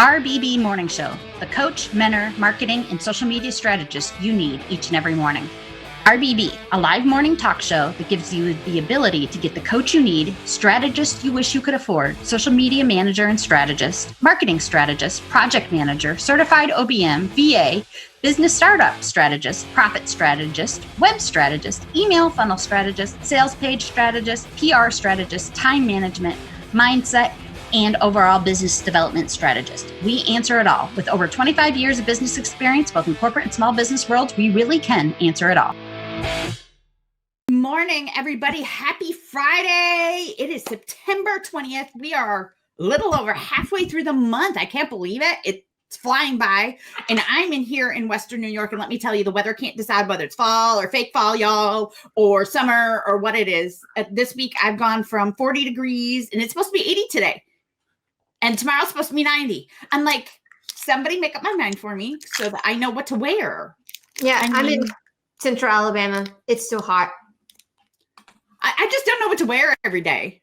RBB Morning Show, the coach, mentor, marketing, and social media strategist you need each and every morning. RBB, a live morning talk show that gives you the ability to get the coach you need, strategist you wish you could afford, social media manager and strategist, marketing strategist, project manager, certified OBM, VA, business startup strategist, profit strategist, web strategist, email funnel strategist, sales page strategist, PR strategist, time management, mindset, and overall business development strategist. We answer it all. With over 25 years of business experience, both in corporate and small business worlds, we really can answer it all. Good morning, everybody. Happy Friday. It is September 20th. We are a little over halfway through the month. I can't believe it. It's flying by. And I'm in here in Western New York. And let me tell you, the weather can't decide whether it's fall or fake fall, y'all, or summer or what it is. This week, I've gone from 40 degrees and it's supposed to be 80 today. And tomorrow's supposed to be 90. I'm like, somebody make up my mind for me so that I know what to wear. Yeah, I'm in Central Alabama. It's still hot. I just don't know what to wear every day.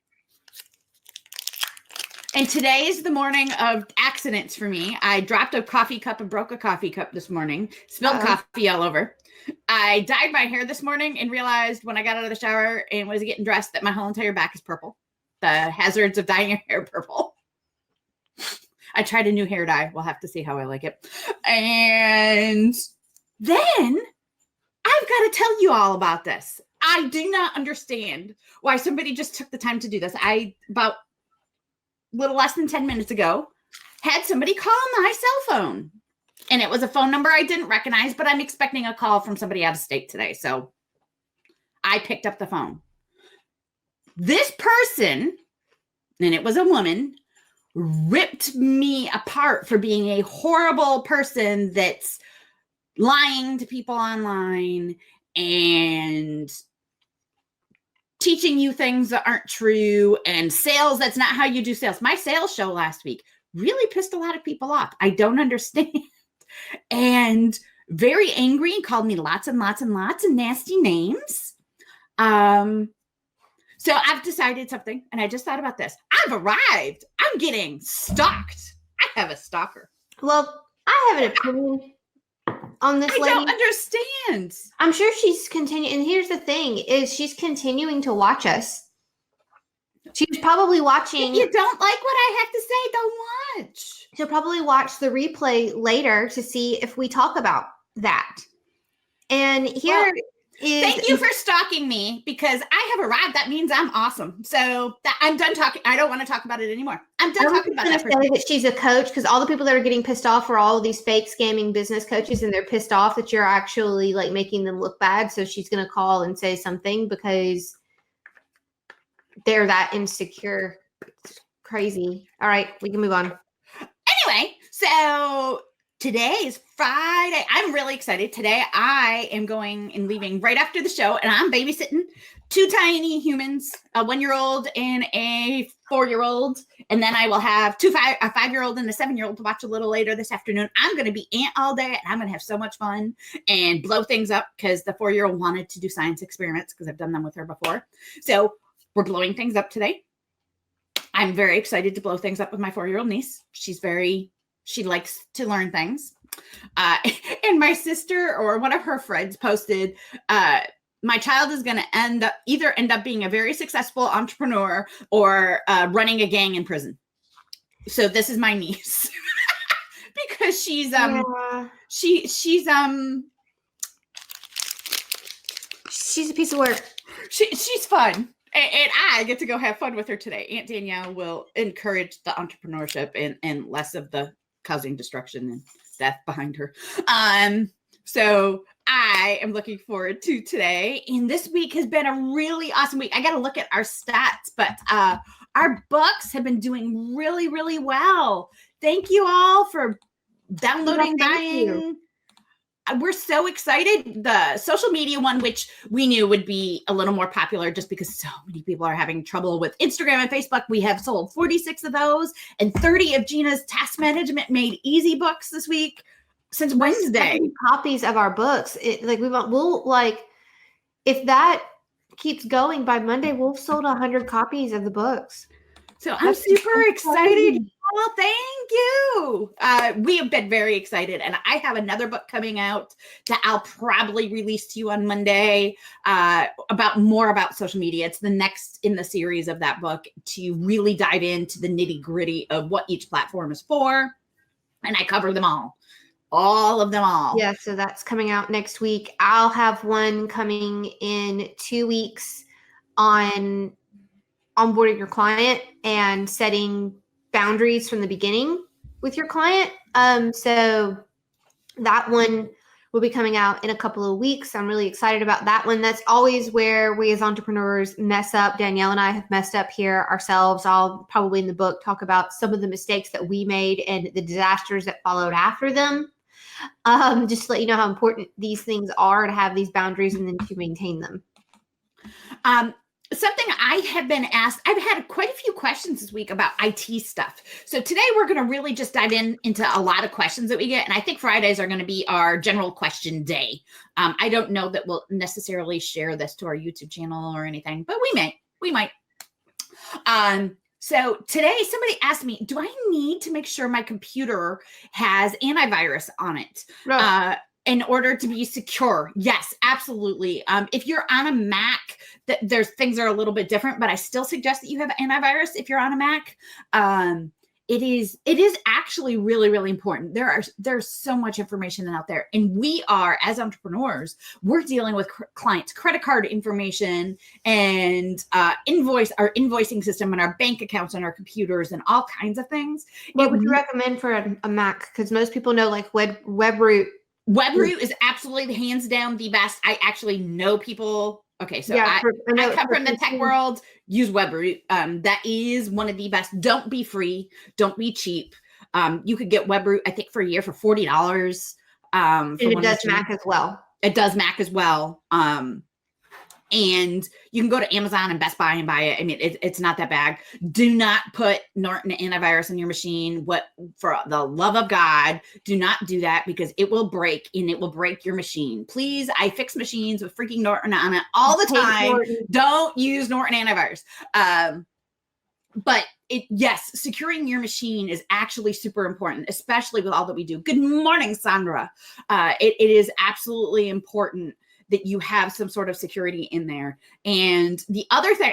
And today is the morning of accidents for me. I dropped a coffee cup and broke a coffee cup this morning. Spilled coffee all over. I dyed my hair this morning and realized when I got out of the shower and was getting dressed that my whole entire back is purple. The hazards of dyeing your hair purple. I tried a new hair dye. We'll have to see how I like it. And then I've got to tell you all about this. I do not understand why somebody just took the time to do this. About a little less than 10 minutes ago, had somebody call my cell phone. And it was a phone number I didn't recognize, but I'm expecting a call from somebody out of state today. So I picked up the phone. This person, and it was a woman, ripped me apart for being a horrible person that's lying to people online and teaching you things that aren't true and sales. That's not how you do sales. My sales show last week really pissed a lot of people off. I don't understand. And very angry and called me lots and lots and lots of nasty names. So I've decided something, and I just thought about this. I've arrived. I'm getting stalked. I have a stalker. Well, I have an opinion on this lady. I don't understand. I'm sure she's continuing. And here's the thing, is she's continuing to watch us. She's probably watching. If you don't like what I have to say, don't watch. She'll probably watch the replay later to see if we talk about that. And here is... Thank you for stalking me, because I have arrived. That means I'm awesome. So I'm done talking. I don't want to talk about it anymore. I'm done talking about that. I'm going to say that she's a coach, because all the people that are getting pissed off are all of these fake scamming business coaches, and they're pissed off that you're actually like making them look bad. So she's going to call and say something because they're that insecure. It's crazy. All right, we can move on. Anyway, so today is Friday. I'm really excited. Today I am going and leaving right after the show, and I'm babysitting two tiny humans, a 1-year-old and a 4-year-old. And then I will have a 5-year-old and a 7-year-old to watch a little later this afternoon. I'm going to be aunt all day, and I'm going to have so much fun and blow things up, because the 4-year-old wanted to do science experiments, because I've done them with her before. So we're blowing things up today. I'm very excited to blow things up with my 4-year-old niece. She likes to learn things. And my sister or one of her friends posted, my child is going to either end up being a very successful entrepreneur or running a gang in prison. So this is my niece. Because she's a piece of work. She's fun. And I get to go have fun with her today. Aunt Danielle will encourage the entrepreneurship and less of the causing destruction and death behind her. So I am looking forward to today. And this week has been a really awesome week. I got to look at our stats, but our books have been doing really, really well. Thank you all for downloading, buying. We're so excited. The social media one, which we knew would be a little more popular just because so many people are having trouble with Instagram and Facebook. We have sold 46 of those, and 30 of Gina's Task Management Made Easy books this week since Wednesday. Copies of our books. If that keeps going by Monday, we'll have sold 100 copies of the books. So I'm super excited. Oh, thank you. We have been very excited, and I have another book coming out that I'll probably release to you on Monday more about social media. It's the next in the series of that book to really dive into the nitty gritty of what each platform is for, and I cover them all of them all. Yeah, so that's coming out next week. I'll have one coming in 2 weeks on onboarding your client and setting boundaries from the beginning with your client. So that one will be coming out in a couple of weeks. I'm really excited about that one. That's always where we as entrepreneurs mess up. Danielle and I have messed up here ourselves. I'll probably in the book talk about some of the mistakes that we made and the disasters that followed after them. Just to let you know how important these things are to have these boundaries and then to maintain them. Something I have been asked, I've had quite a few questions this week about IT stuff. So today we're going to really just dive into a lot of questions that we get. And I think Fridays are going to be our general question day. I don't know that we'll necessarily share this to our YouTube channel or anything, but we might. So today somebody asked me, do I need to make sure my computer has antivirus on it? No. In order to be secure? Yes, absolutely. If you're on a Mac, there's things that are a little bit different, but I still suggest that you have antivirus if you're on a Mac. It is actually really, really important. There's so much information out there, and we are, as entrepreneurs, we're dealing with clients' credit card information and our invoicing system and our bank accounts and our computers and all kinds of things. What would you recommend for a Mac? Because most people know like WebRoot. WebRoot is absolutely hands down the best. I actually know people. Okay, so I come from the tech world. Use WebRoot. That is one of the best. Don't be free. Don't be cheap. You could get WebRoot, I think, for a year for $40. And it does Mac as well. It does Mac as well. And you can go to Amazon and Best Buy and buy it. I mean, it's not that bad. Do not put Norton antivirus on your machine. For the love of God, do not do that, because it will break, and it will break your machine. Please, I fix machines with freaking Norton on it all the time. Don't use Norton antivirus. But yes, securing your machine is actually super important, especially with all that we do. Good morning, Sandra. It is absolutely important that you have some sort of security in there. And the other thing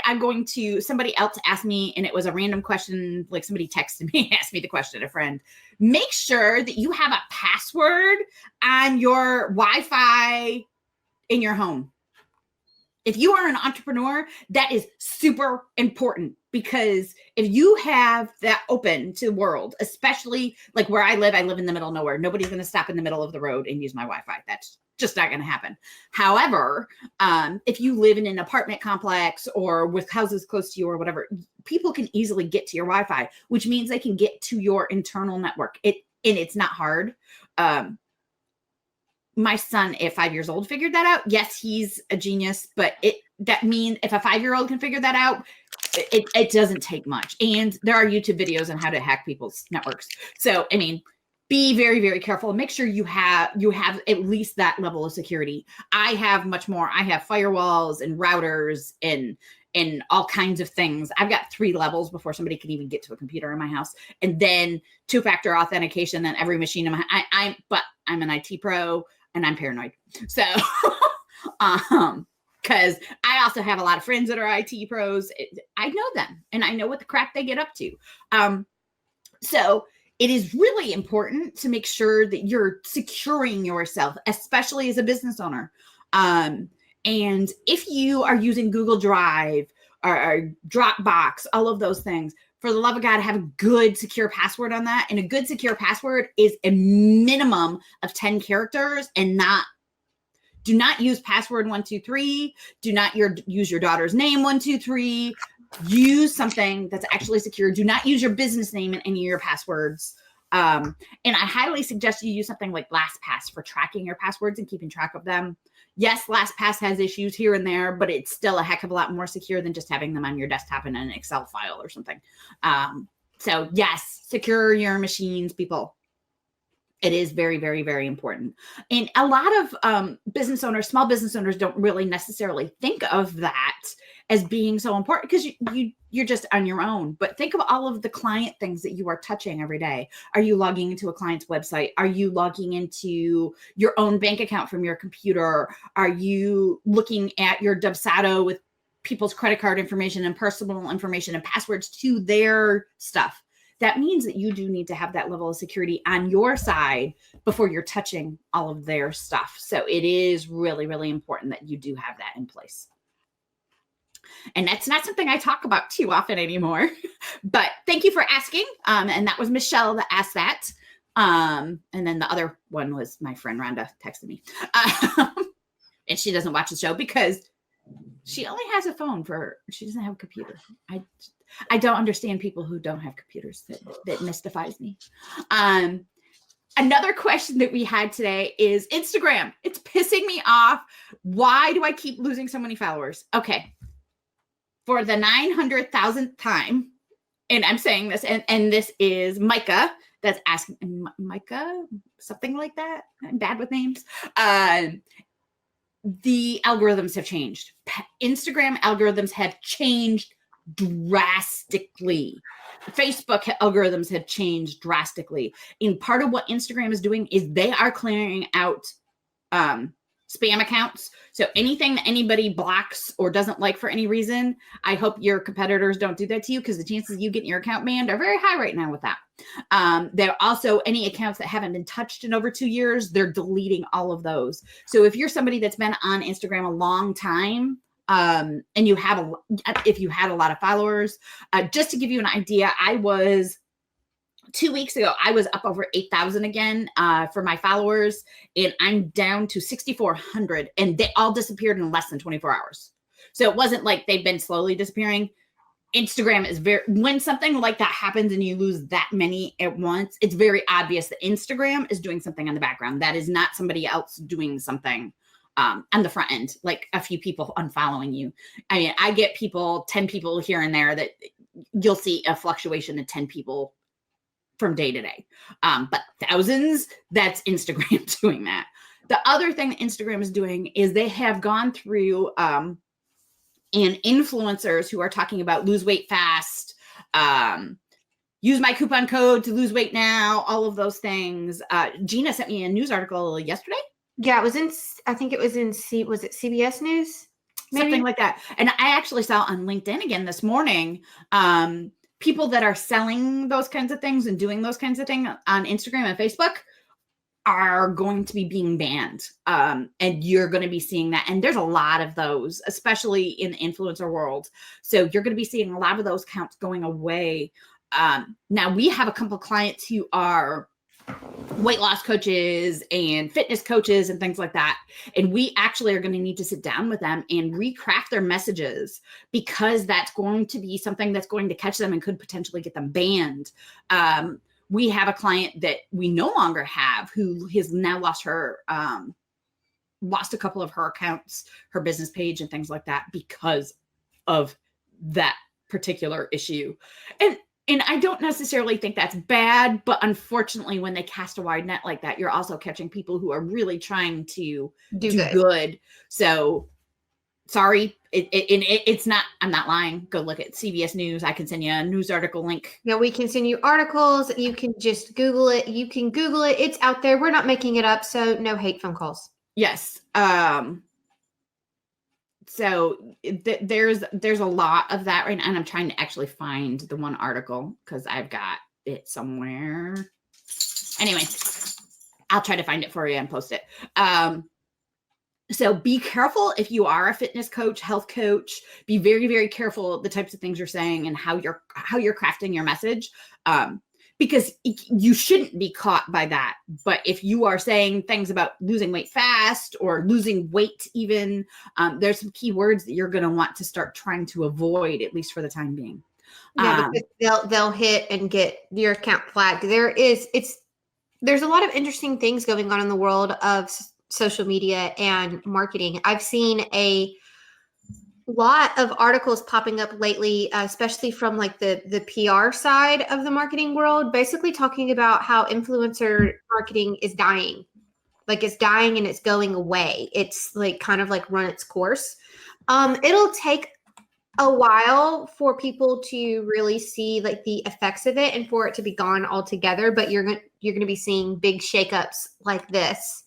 somebody else asked me, and it was a random question, like somebody texted me, asked me the question, a friend, make sure that you have a password on your Wi-Fi in your home. If you are an entrepreneur, that is super important, because if you have that open to the world, especially like where I live in the middle of nowhere. Nobody's going to stop in the middle of the road and use my Wi-Fi. That's just not going to happen. However, if you live in an apartment complex or with houses close to you or whatever, people can easily get to your Wi-Fi, which means they can get to your internal network. It's not hard. My son, at 5 years old, figured that out. Yes, he's a genius, but that means if a 5-year-old can figure that out, it doesn't take much. And there are YouTube videos on how to hack people's networks. So, I mean, be very, very careful. Make sure you have at least that level of security. I have much more. I have firewalls and routers and all kinds of things. I've got 3 levels before somebody can even get to a computer in my house, and then 2-factor authentication on every machine in my. But I'm an IT pro and I'm paranoid. So, because I also have a lot of friends that are IT pros. I know them, and I know what the crap they get up to. So it is really important to make sure that you're securing yourself, especially as a business owner. And if you are using Google Drive or Dropbox, all of those things, for the love of God, have a good secure password on that. And a good secure password is a minimum of 10 characters, and do not use password 123. Do not use your daughter's name 123. Use something that's actually secure. Do not use your business name in any of your passwords. And I highly suggest you use something like LastPass for tracking your passwords and keeping track of them. Yes, LastPass has issues here and there, but it's still a heck of a lot more secure than just having them on your desktop in an Excel file or something. So yes, secure your machines, people. It is very, very, very important. And a lot of small business owners don't really necessarily think of that as being so important because you're just on your own. But think of all of the client things that you are touching every day. Are you logging into a client's website? Are you logging into your own bank account from your computer? Are you looking at your Dubsado with people's credit card information and personal information and passwords to their stuff? That means that you do need to have that level of security on your side before you're touching all of their stuff. So it is really, really important that you do have that in place. And that's not something I talk about too often anymore, but thank you for asking. And that was Michelle that asked that. And then the other one was my friend Rhonda texted me. And she doesn't watch the show because she only has a phone she doesn't have a computer. I don't understand people who don't have computers. That mystifies me. Another question that we had today is Instagram. It's pissing me off. Why do I keep losing so many followers? Okay. For the 900,000th time, and I'm saying this, and this is Micah that's asking, Micah, something like that. I'm bad with names. The algorithms have changed. Instagram algorithms have changed drastically. Facebook algorithms have changed drastically. And part of what Instagram is doing is they are clearing out spam accounts. So anything that anybody blocks or doesn't like for any reason, I hope your competitors don't do that to you because the chances of you getting your account banned are very high right now with that. There are also any accounts that haven't been touched in over 2 years, they're deleting all of those. So if you're somebody that's been on Instagram a long time, and if you had a lot of followers, just to give you an idea, 2 weeks ago, I was up over 8,000 again for my followers, and I'm down to 6,400, and they all disappeared in less than 24 hours. So it wasn't like they've been slowly disappearing. Instagram is when something like that happens and you lose that many at once, it's very obvious that Instagram is doing something on the background. That is not somebody else doing something on the front end, like a few people unfollowing you. I mean, I get 10 people here and there that you'll see a fluctuation of 10 people from day to day. But thousands, that's Instagram doing that. The other thing that Instagram is doing is they have gone through and influencers who are talking about lose weight fast, use my coupon code to lose weight now, all of those things. Gina sent me a news article yesterday. Yeah, I think it was in was it CBS News? Maybe? Something like that. And I actually saw on LinkedIn again this morning, people that are selling those kinds of things and doing those kinds of things on Instagram and Facebook are going to be being banned. And you're going to be seeing that. And there's a lot of those, especially in the influencer world. So you're going to be seeing a lot of those accounts going away. Now we have a couple of clients who are weight loss coaches and fitness coaches and things like that. And we actually are going to need to sit down with them and recraft their messages because that's going to be something that's going to catch them and could potentially get them banned. We have a client that we no longer have who has now lost a couple of her accounts, her business page and things like that because of that particular issue. And I don't necessarily think that's bad, but unfortunately, when they cast a wide net like that, you're also catching people who are really trying to do good. So sorry, it's not, I'm not lying. Go look at CBS News. I can send you a news article link. Yeah, we can send you articles. You can just Google it. You can Google it. It's out there. We're not making it up. So no hate phone calls. Yes. So there's a lot of that right now, and I'm trying to actually find the one article because I've got it somewhere. Anyway, I'll try to find it for you and post it. So be careful if you are a fitness coach, health coach. Be very, very careful the types of things you're saying and how you're crafting your message. Because you shouldn't be caught by that. But if you are saying things about losing weight fast or losing weight even, there's some key words that you're going to want to start trying to avoid, at least for the time being. Yeah, because they'll hit and get your account flagged. There's a lot of interesting things going on in the world of social media and marketing. I've seen a lot of articles popping up lately, especially from like the PR side of the marketing world, basically talking about how influencer marketing is dying. Like it's dying and it's going away. It's like kind of like run its course. It'll take a while for people to really see like the effects of it and for it to be gone altogether, but you're going to be seeing big shakeups like this.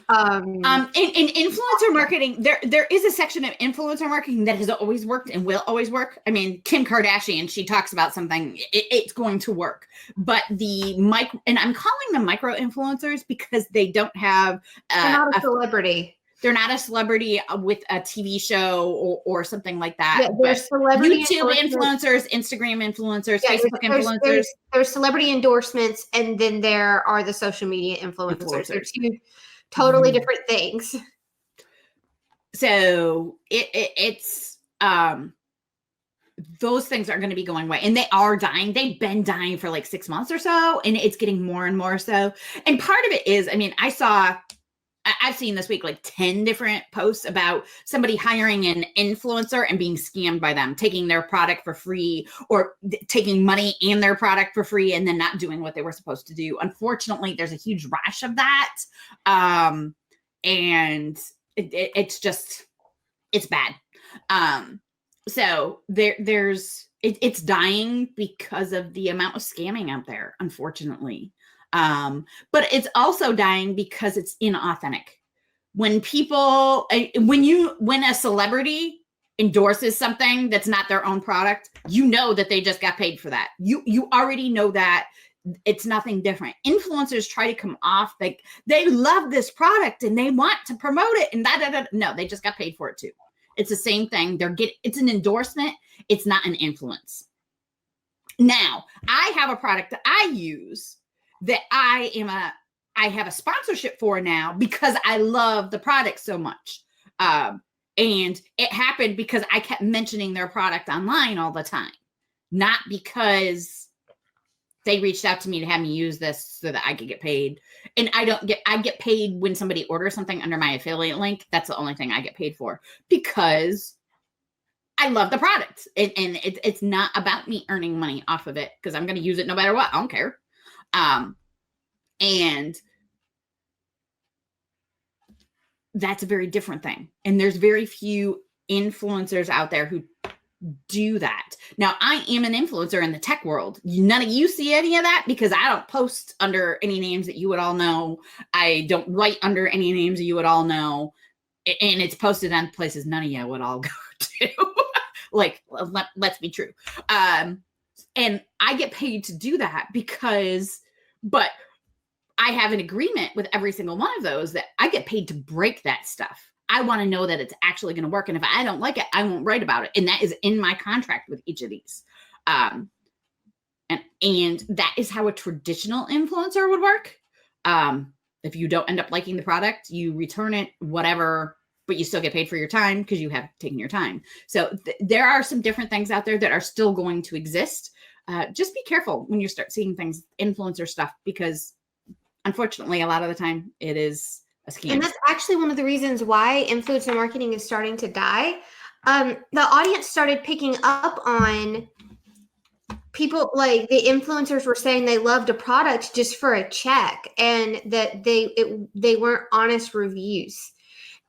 In influencer marketing, there is a section of influencer marketing that has always worked and will always work. I mean, Kim Kardashian, she talks about something, it's going to work. But and I'm calling them micro influencers because they don't have they're not a celebrity. They're not a celebrity with a TV show or something like that. Yeah, there's celebrity YouTube influencers, Instagram influencers, Facebook influencers. There's celebrity endorsements, and then there are the social media influencers. They're two totally different things. So it's those things are going to be going away, and they are dying. They've been dying for like 6 months or so, and it's getting more and more so. And part of it is, I mean, I've seen this week like 10 different posts about somebody hiring an influencer and being scammed by them, taking their product for free or taking money and their product for free and then not doing what they were supposed to do. Unfortunately, there's a huge rash of that. And it's bad. So it's dying because of the amount of scamming out there, unfortunately. But it's also dying because it's inauthentic. When a celebrity endorses something that's not their own product, you know that they just got paid for that. You already know that. It's nothing different. Influencers try to come off like they love this product and they want to promote it and no, they just got paid for it too. It's the same thing. It's an endorsement. It's not an influence. Now, I have a product that I use that I have a sponsorship for now because I love the product so much. And it happened because I kept mentioning their product online all the time, not because they reached out to me to have me use this so that I could get paid. And I get paid when somebody orders something under my affiliate link. That's the only thing I get paid for because I love the product. And it's not about me earning money off of it because I'm going to use it no matter what. I don't care. And that's a very different thing. And there's very few influencers out there who do that. Now, I am an influencer in the tech world. None of you see any of that because I don't post under any names that you would all know. I don't write under any names that you would all know. And it's posted on places none of you would all go to. Like, let's be true. And I get paid to do that but I have an agreement with every single one of those that I get paid to break that stuff. I want to know that it's actually going to work. And if I don't like it, I won't write about it. And that is in my contract with each of these. And that is how a traditional influencer would work. If you don't end up liking the product, you return it, whatever, but you still get paid for your time because you have taken your time. So there are some different things out there that are still going to exist. Just be careful when you start seeing things, influencer stuff, because unfortunately, a lot of the time it is a scam. And that's actually one of the reasons why influencer marketing is starting to die. The audience started picking up on people, like the influencers were saying they loved a product just for a check and that they weren't honest reviews.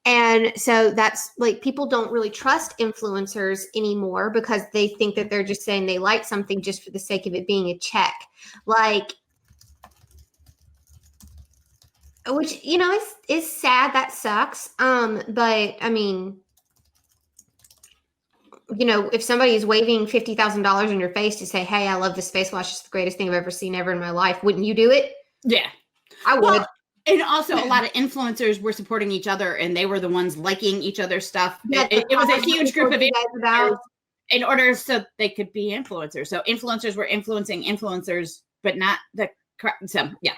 And so that's like, people don't really trust influencers anymore because they think that they're just saying they like something just for the sake of it being a check. Like, which, you know, is sad. That sucks. But I mean, you know, if somebody is waving $50,000 in your face to say, hey, I love this face wash. It's the greatest thing I've ever seen ever in my life. Wouldn't you do it? Yeah, I would. Well, and also a lot of influencers were supporting each other and they were the ones liking each other's stuff. It was a huge group of influencers in order so they could be influencers. So influencers were influencing influencers, but not the correct. So yeah,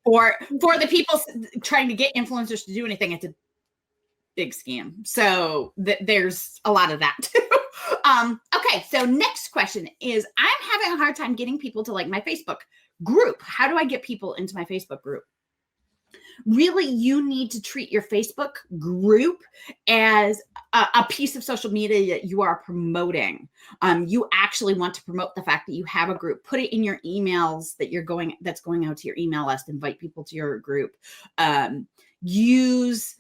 for the people trying to get influencers to do anything, it's a big scam. So there's a lot of that too. Okay, so next question is, I'm having a hard time getting people to like my Facebook group. How do I get people into my Facebook group? Really, you need to treat your Facebook group as a piece of social media that you are promoting. You actually want to promote the fact that you have a group. Put it in your emails that's going out to your email list. Invite people to your group. Use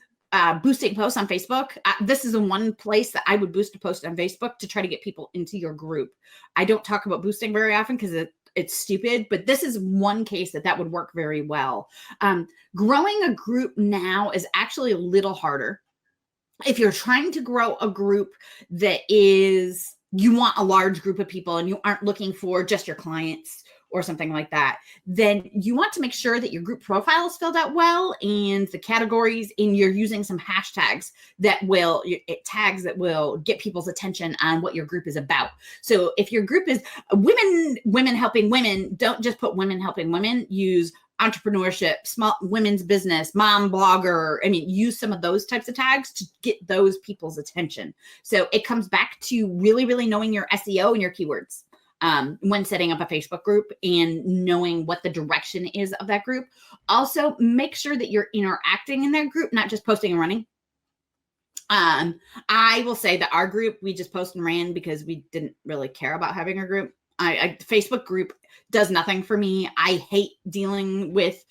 boosting posts on Facebook. This is the one place that I would boost a post on Facebook to try to get people into your group. I don't talk about boosting very often because it's stupid, but this is one case that would work very well. Growing a group now is actually a little harder. If you're trying to grow a group that is, you want a large group of people and you aren't looking for just your clients or something like that, then you want to make sure that your group profile is filled out well and the categories, and you're using some hashtags tags that will get people's attention on what your group is about. So if your group is women helping women, don't just put women helping women. Use entrepreneurship, small women's business, mom blogger. I mean, use some of those types of tags to get those people's attention. So it comes back to really, really knowing your SEO and your keywords when setting up a Facebook group and knowing what the direction is of that group. Also, make sure that you're interacting in that group, not just posting and running. I will say that our group, we just post and ran because we didn't really care about having a group. Facebook group does nothing for me. I hate dealing with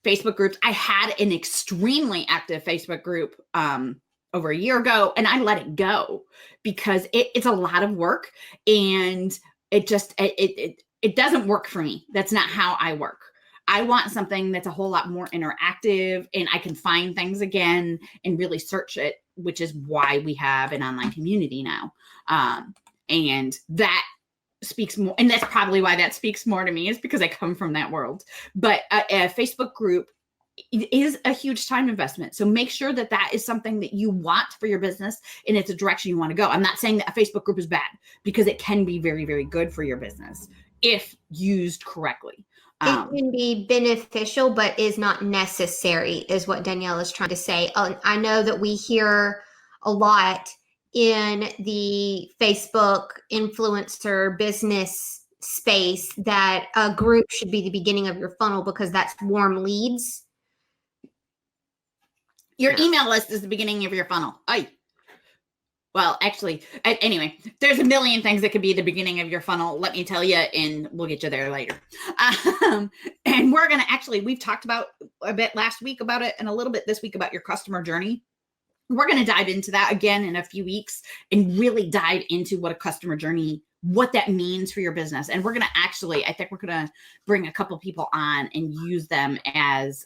Facebook groups. I had an extremely active Facebook group over a year ago, and I let it go because it's a lot of work, and it doesn't work for me. That's not how I work. I want something that's a whole lot more interactive, and I can find things again and really search it, which is why we have an online community now. And that speaks more, and that's probably why that speaks more to me, is because I come from that world. But a Facebook group is a huge time investment. So make sure that that is something that you want for your business and it's a direction you want to go. I'm not saying that a Facebook group is bad, because it can be very, very good for your business if used correctly. It can be beneficial, but is not necessary, is what Danielle is trying to say. I know that we hear a lot in the Facebook influencer business space that a group should be the beginning of your funnel because that's warm leads. Your email list is the beginning of your funnel. Well, actually, anyway, there's a million things that could be the beginning of your funnel. Let me tell you, and we'll get you there later. And we're going to we've talked about a bit last week about it and a little bit this week about your customer journey. We're going to dive into that again in a few weeks and really dive into what a customer journey, what that means for your business. And we're going to I think we're going to bring a couple people on and use them as,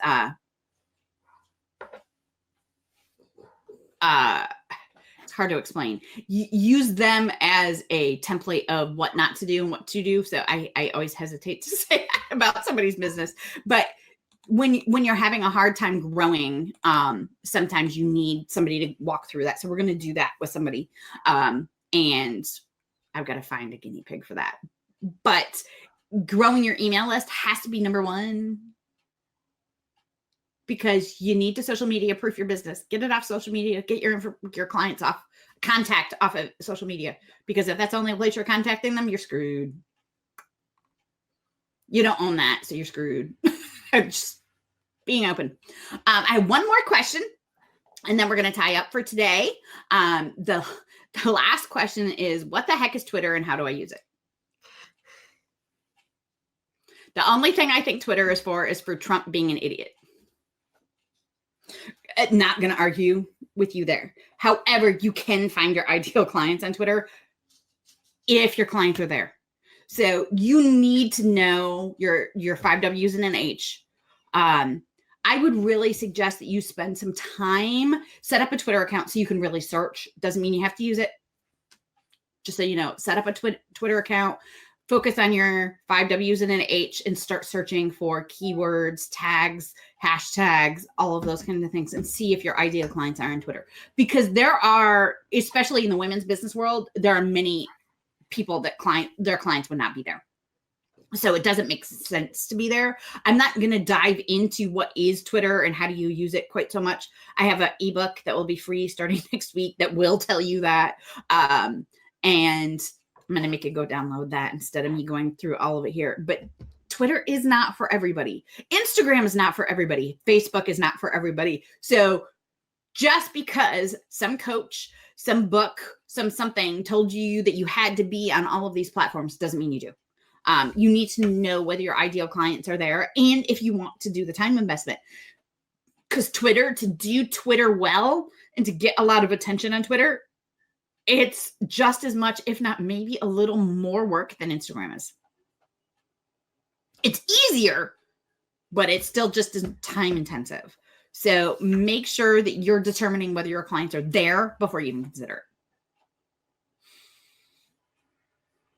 it's hard to explain. Use them as a template of what not to do and what to do. So I always hesitate to say that about somebody's business, but when you're having a hard time growing, sometimes you need somebody to walk through that. So we're going to do that with somebody. And I've got to find a guinea pig for that. But growing your email list has to be number one, because you need to social media proof your business. Get it off social media. Get your clients contact off of social media. Because if that's the only place you're contacting them, you're screwed. You don't own that, so you're screwed. Just being open. I have one more question, and then we're going to tie up for today. The last question is, what the heck is Twitter and how do I use it? The only thing I think Twitter is for Trump being an idiot. Not going to argue with you there. However, you can find your ideal clients on Twitter if your clients are there. So you need to know your 5 W's and an H. I would really suggest that you spend some time, set up a Twitter account so you can really search. Doesn't mean you have to use it. Just so you know, set up a Twitter account, focus on your 5 W's and an H, and start searching for keywords, tags, hashtags, all of those kinds of things, and see if your ideal clients are on Twitter. Because there are, especially in the women's business world, there are many people that their clients would not be there. So it doesn't make sense to be there. I'm not going to dive into what is Twitter and how do you use it quite so much. I have an ebook that will be free starting next week that will tell you that. And I'm going to make you go download that instead of me going through all of it here. But Twitter is not for everybody. Instagram is not for everybody. Facebook is not for everybody. So just because some coach, some book, something told you that you had to be on all of these platforms doesn't mean you do. You need to know whether your ideal clients are there and if you want to do the time investment. because to do Twitter well and to get a lot of attention on Twitter, it's just as much, if not maybe a little more work than Instagram is. It's easier, but it's still just as time intensive. So make sure that you're determining whether your clients are there before you even consider it.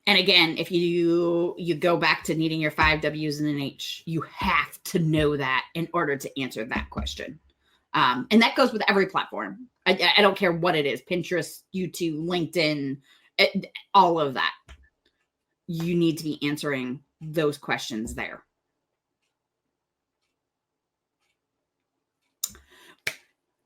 And again, if you go back to needing your 5 W's and an H, you have to know that in order to answer that question. And that goes with every platform. I don't care what it is, Pinterest, YouTube, LinkedIn, all of that. You need to be answering those questions there.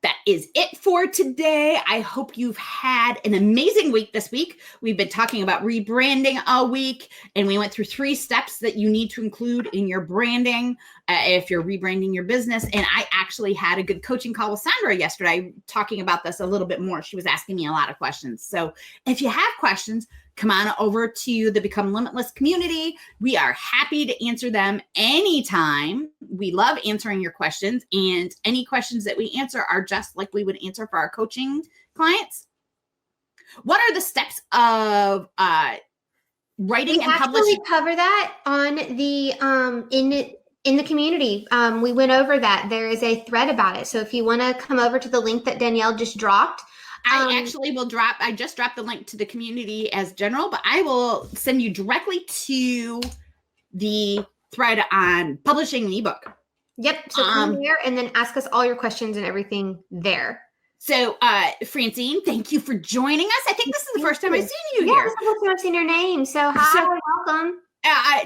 That is it for today. I hope you've had an amazing week this week. We've been talking about rebranding all week, and we went through 3 steps that you need to include in your branding if you're rebranding your business. And I actually had a good coaching call with Sandra yesterday talking about this a little bit more. She was asking me a lot of questions. So if you have questions, come on over to the Become Limitless community. We are happy to answer them anytime. We love answering your questions, and any questions that we answer are just like we would answer for our coaching clients. What are the steps of writing and publishing? We cover that on the in the community. We went over that. There is a thread about it. So if you want to come over to the link that Danielle just dropped, I actually will I just dropped the link to the community as general, but I will send you directly to the thread on publishing an ebook. Yep. So come here and then ask us all your questions and everything there. So, Francine, thank you for joining us. I think this is the first time I've seen you here. This is the first time I've seen your name. So hi, welcome.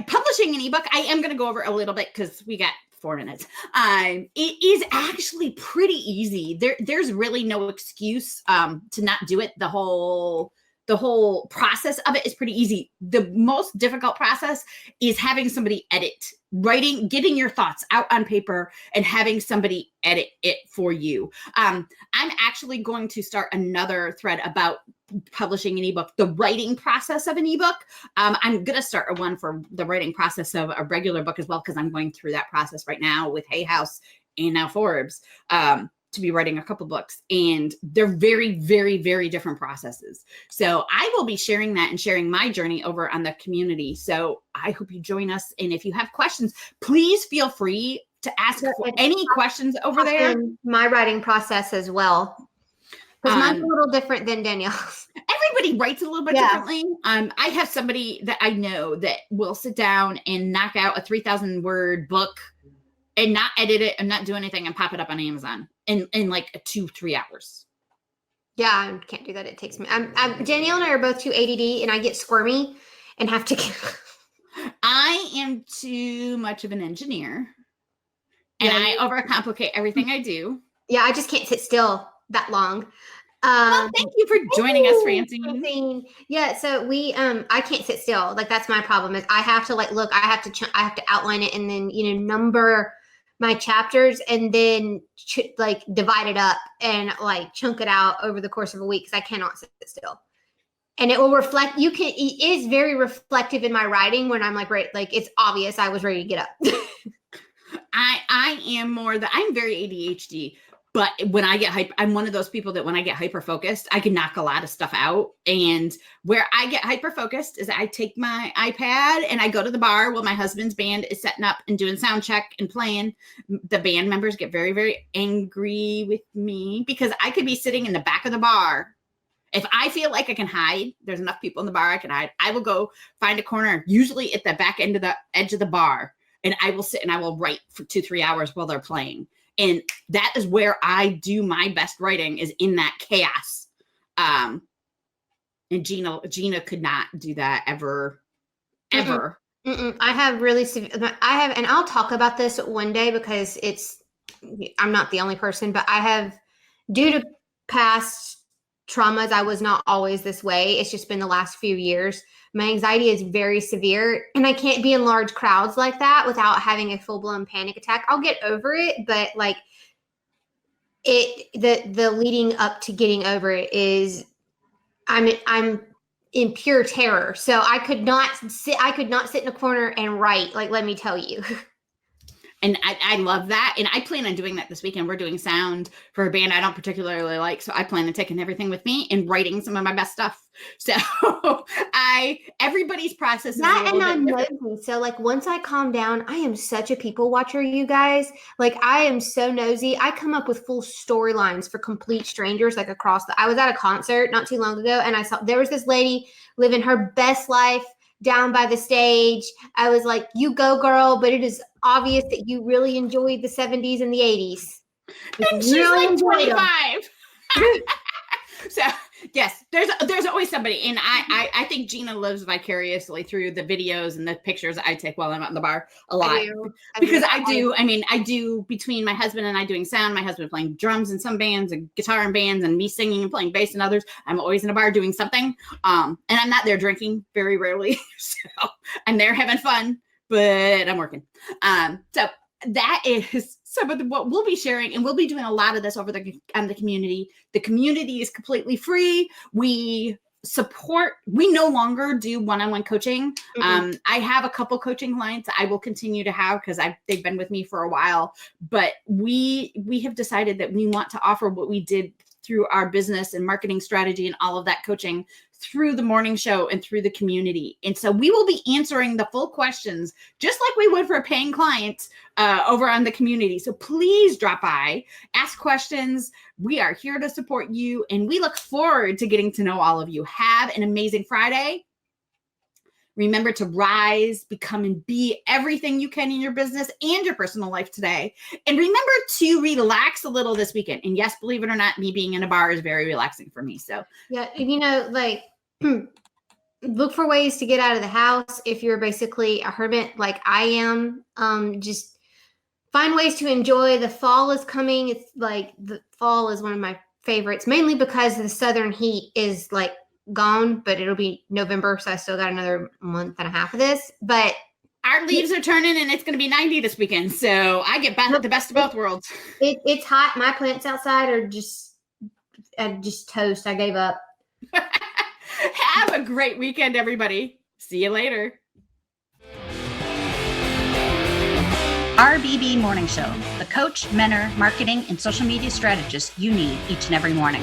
Publishing an ebook, I am going to go over a little bit because we got 4 minutes. It is actually pretty easy. There's really no excuse to not do it. The whole process of it is pretty easy. The most difficult process is having somebody edit, writing, getting your thoughts out on paper and having somebody edit it for you. I'm actually going to start another thread about publishing an ebook, the writing process of an ebook. I'm going to start one for the writing process of a regular book as well, because I'm going through that process right now with Hay House and now Forbes. To be writing a couple books, and they're very, very, very different processes. So I will be sharing that and sharing my journey over on the community. So I hope you join us. And if you have questions, please feel free to ask any questions over there. My writing process as well, because mine's a little different than Danielle's. Everybody writes a little bit differently. I have somebody that I know that will sit down and knock out a 3,000 word book and not edit it and not do anything and pop it up on Amazon in like 2-3 hours. Yeah, I can't do that. It takes me. Danielle and I are both too ADD, and I get squirmy and have to. I am too much of an engineer, and I overcomplicate everything I do. Yeah, I just can't sit still that long. Well, thank you for joining us, Francine. Yeah, so we I can't sit still. Like, that's my problem. Is I have to look. I have to outline it and then number my chapters and then divide it up and chunk it out over the course of a week, because I cannot sit still. And it will reflect. It is very reflective in my writing when I'm it's obvious I was ready to get up. I am I'm very ADHD. But when I get hyper, I'm one of those people that when I get hyper focused, I can knock a lot of stuff out. And where I get hyper focused is I take my iPad and I go to the bar while my husband's band is setting up and doing sound check and playing. The band members get very, very angry with me because I could be sitting in the back of the bar. If I feel like I can hide, there's enough people in the bar I can hide. I will go find a corner, usually at the back end of the edge of the bar, and I will sit and I will write for 2-3 hours while they're playing. And that is where I do my best writing, is in that chaos. And Gina could not do that ever. I have really severe, and I'll talk about this one day because I'm not the only person, but I have, due to past traumas, I was not always this way. It's just been the last few years. My anxiety is very severe, and I can't be in large crowds like that without having a full-blown panic attack. I'll get over it, but the leading up to getting over it is I'm in pure terror. So I could not sit in a corner and write, let me tell you. And I love that. And I plan on doing that this weekend. We're doing sound for a band I don't particularly like. So I plan on taking everything with me and writing some of my best stuff. So everybody's process is that, a and I'm different. nosy. So like once I calm down, I am such a people watcher, you guys. Like I am so nosy. I come up with full storylines for complete strangers, like I was at a concert not too long ago, and I saw there was this lady living her best life down by the stage. I was like, you go girl, but it is obvious that you really enjoyed the 70s and the 80s. And she's like 25. So yes, there's always somebody. And I think Gina lives vicariously through the videos and the pictures I take while I'm at the bar a lot. Because I do between my husband and I doing sound, my husband playing drums in some bands and guitar in bands, and me singing and playing bass in others. I'm always in a bar doing something. And I'm not there drinking very rarely. So I'm there having fun, but I'm working. So that is some of what we'll be sharing, and we'll be doing a lot of this over the community. The community is completely free. We no longer do one-on-one coaching. Mm-hmm. I have a couple coaching clients I will continue to have because they've been with me for a while, but we have decided that we want to offer what we did through our business and marketing strategy and all of that coaching through the morning show and through the community. And so we will be answering the full questions just like we would for a paying client over on the community. So please drop by, ask questions. We are here to support you, and we look forward to getting to know all of you. Have an amazing Friday. Remember to rise, become, and be everything you can in your business and your personal life today. And remember to relax a little this weekend. And yes, believe it or not, me being in a bar is very relaxing for me. So yeah, like look for ways to get out of the house if you're basically a hermit like I am. Just find ways to enjoy. The fall is coming. It's like the fall is one of my favorites, mainly because the southern heat is like gone, but it'll be November, so I still got another month and a half of this. But our leaves are turning, and it's going to be 90 this weekend, so I get the best of both worlds. It's hot. My plants outside are just toast. I gave up. Have a great weekend, everybody. See you later. RBB Morning Show, the coach, mentor, marketing, and social media strategist you need each and every morning.